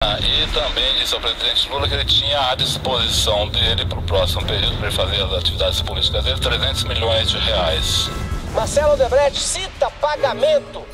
E também disse ao presidente Lula que ele tinha à disposição dele para o próximo período, para ele fazer as atividades políticas dele, 300 milhões de reais. Marcelo Odebrecht cita pagamento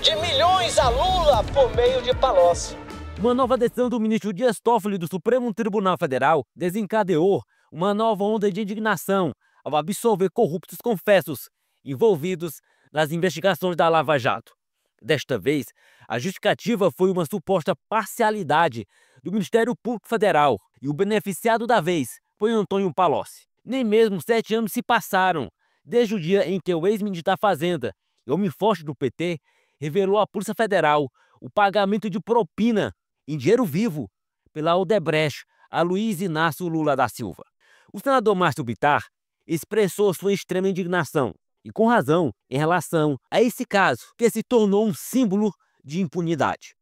de milhões a Lula por meio de Palocci. Uma nova decisão do ministro Dias Toffoli do Supremo Tribunal Federal desencadeou uma nova onda de indignação ao absolver corruptos confessos envolvidos nas investigações da Lava Jato. Desta vez, a justificativa foi uma suposta parcialidade do Ministério Público Federal e o beneficiado da vez foi Antônio Palocci. Nem mesmo 7 anos se passaram desde o dia em que o ex-ministro da Fazenda e homem forte do PT revelou à Polícia Federal o pagamento de propina em dinheiro vivo pela Odebrecht a Luiz Inácio Lula da Silva. O senador Márcio Bittar expressou sua extrema indignação, e com razão, em relação a esse caso, que se tornou um símbolo de impunidade.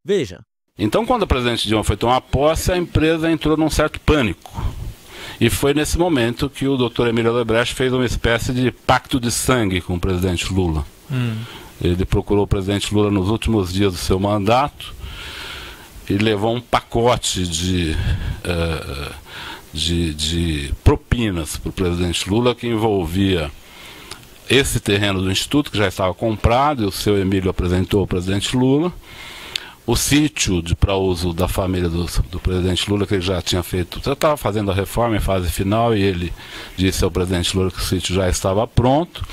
Veja. Então, quando o presidente Dilma foi tomar posse, a empresa entrou num certo pânico. E foi nesse momento que o Dr. Emílio Odebrecht fez uma espécie de pacto de sangue com o presidente Lula. Ele procurou o presidente Lula nos últimos dias do seu mandato e levou um pacote de propinas para o presidente Lula que envolvia esse terreno do Instituto, que já estava comprado, e o seu Emílio apresentou ao presidente Lula, o sítio para uso da família do presidente Lula, que ele já tinha feito, já estava fazendo a reforma em fase final, e ele disse ao presidente Lula que o sítio já estava pronto.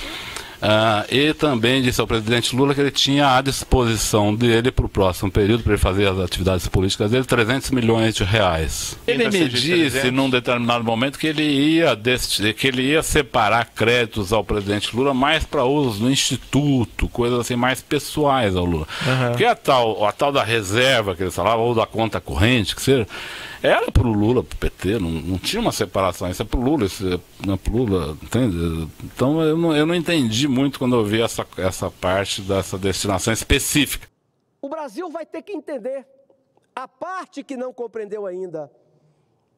E também disse ao presidente Lula que ele tinha à disposição dele para o próximo período, para ele fazer as atividades políticas dele, 300 milhões de reais. Ele me disse num determinado momento que ele ia separar créditos ao presidente Lula mais para usos no Instituto, coisas assim mais pessoais ao Lula. Porque a tal da reserva que ele falava, ou da conta corrente, que seja, era para o Lula, para o PT, não tinha uma separação, isso é para o Lula, isso não é para o Lula, entende? Então eu não entendi muito quando eu vi essa parte dessa destinação específica. O Brasil vai ter que entender a parte que não compreendeu ainda.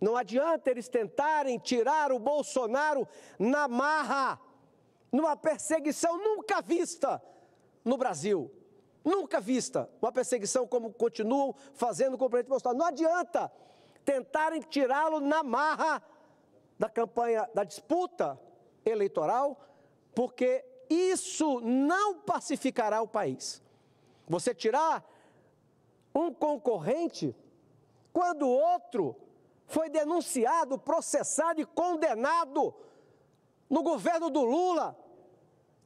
Não adianta eles tentarem tirar o Bolsonaro na marra, numa perseguição nunca vista no Brasil. Nunca vista uma perseguição como continuam fazendo com o presidente Bolsonaro. Não adianta tentarem tirá-lo na marra da campanha, da disputa eleitoral, porque isso não pacificará o país. Você tirar um concorrente quando o outro foi denunciado, processado e condenado no governo do Lula,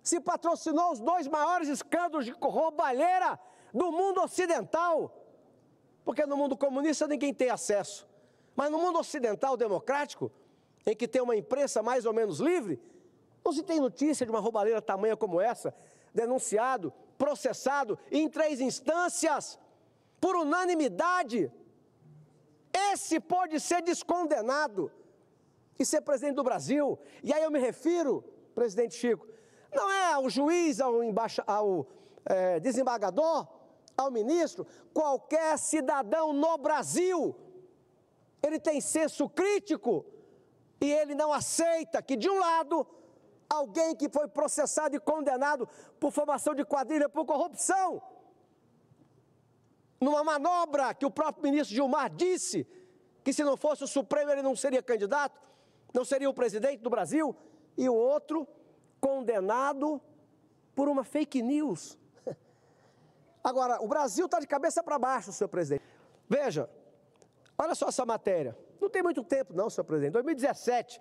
se patrocinou os 2 maiores escândalos de roubalheira do mundo ocidental. Porque no mundo comunista ninguém tem acesso. Mas no mundo ocidental democrático, em que tem uma imprensa mais ou menos livre, não se tem notícia de uma roubalheira tamanha como essa, denunciado, processado em 3 instâncias, por unanimidade. Esse pode ser descondenado e ser presidente do Brasil. E aí eu me refiro, presidente Chico, não é ao juiz, ao desembargador, ao ministro, qualquer cidadão no Brasil, ele tem senso crítico e ele não aceita que, de um lado, alguém que foi processado e condenado por formação de quadrilha, por corrupção, numa manobra que o próprio ministro Gilmar disse que se não fosse o Supremo ele não seria candidato, não seria o presidente do Brasil, e o outro condenado por uma fake news. Agora, o Brasil está de cabeça para baixo, senhor presidente. Veja, olha só essa matéria. Não tem muito tempo não, senhor presidente. Em 2017,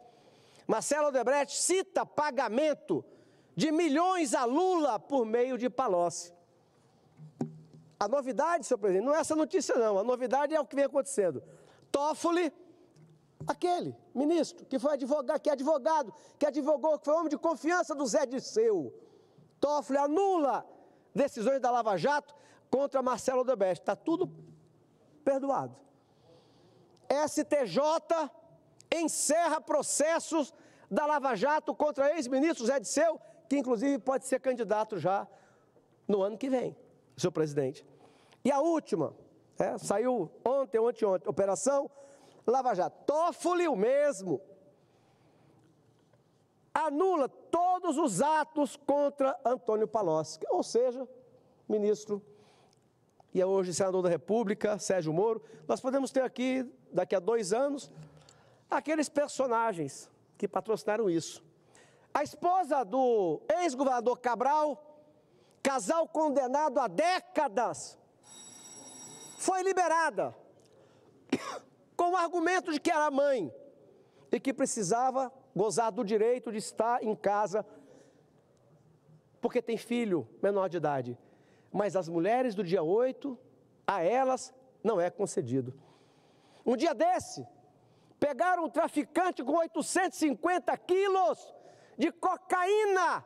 Marcelo Odebrecht cita pagamento de milhões a Lula por meio de Palocci. A novidade, senhor presidente, não é essa notícia não. A novidade é o que vem acontecendo. Toffoli, aquele ministro que foi advogado, que advogou, que foi homem de confiança do Zé Dirceu. Toffoli anula decisões da Lava Jato contra Marcelo Odebrecht. Está tudo perdoado. STJ encerra processos da Lava Jato contra ex-ministro Zé Dirceu, que inclusive pode ser candidato já no ano que vem, senhor presidente. E a última, saiu ontem ou anteontem, Operação Lava Jato. Toffoli, o mesmo, anula todos os atos contra Antônio Palocci, ou seja, ministro e é hoje senador da República, Sérgio Moro, nós podemos ter aqui, daqui a 2 anos, aqueles personagens que patrocinaram isso. A esposa do ex-governador Cabral, casal condenado há décadas, foi liberada com o argumento de que era mãe e que precisava gozar do direito de estar em casa porque tem filho menor de idade. Mas as mulheres do dia 8, a elas não é concedido. Um dia desse, pegaram um traficante com 850 quilos de cocaína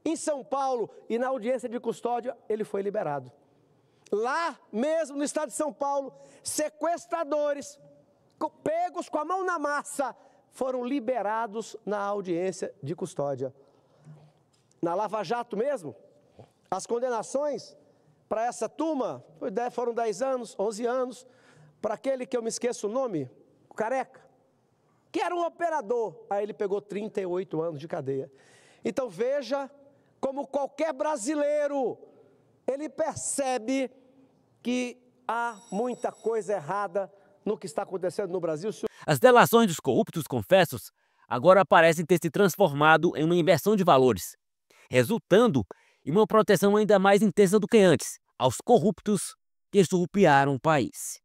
em São Paulo e na audiência de custódia ele foi liberado. Lá mesmo no estado de São Paulo, sequestradores, pegos com a mão na massa, foram liberados na audiência de custódia. Na Lava Jato mesmo, as condenações para essa turma foram 10 anos, 11 anos, para aquele que eu me esqueço o nome, o Careca, que era um operador, aí ele pegou 38 anos de cadeia. Então veja como qualquer brasileiro, ele percebe que há muita coisa errada no que está acontecendo no Brasil. As delações dos corruptos confessos agora parecem ter se transformado em uma inversão de valores, resultando em uma proteção ainda mais intensa do que antes aos corruptos que surrupiaram o país.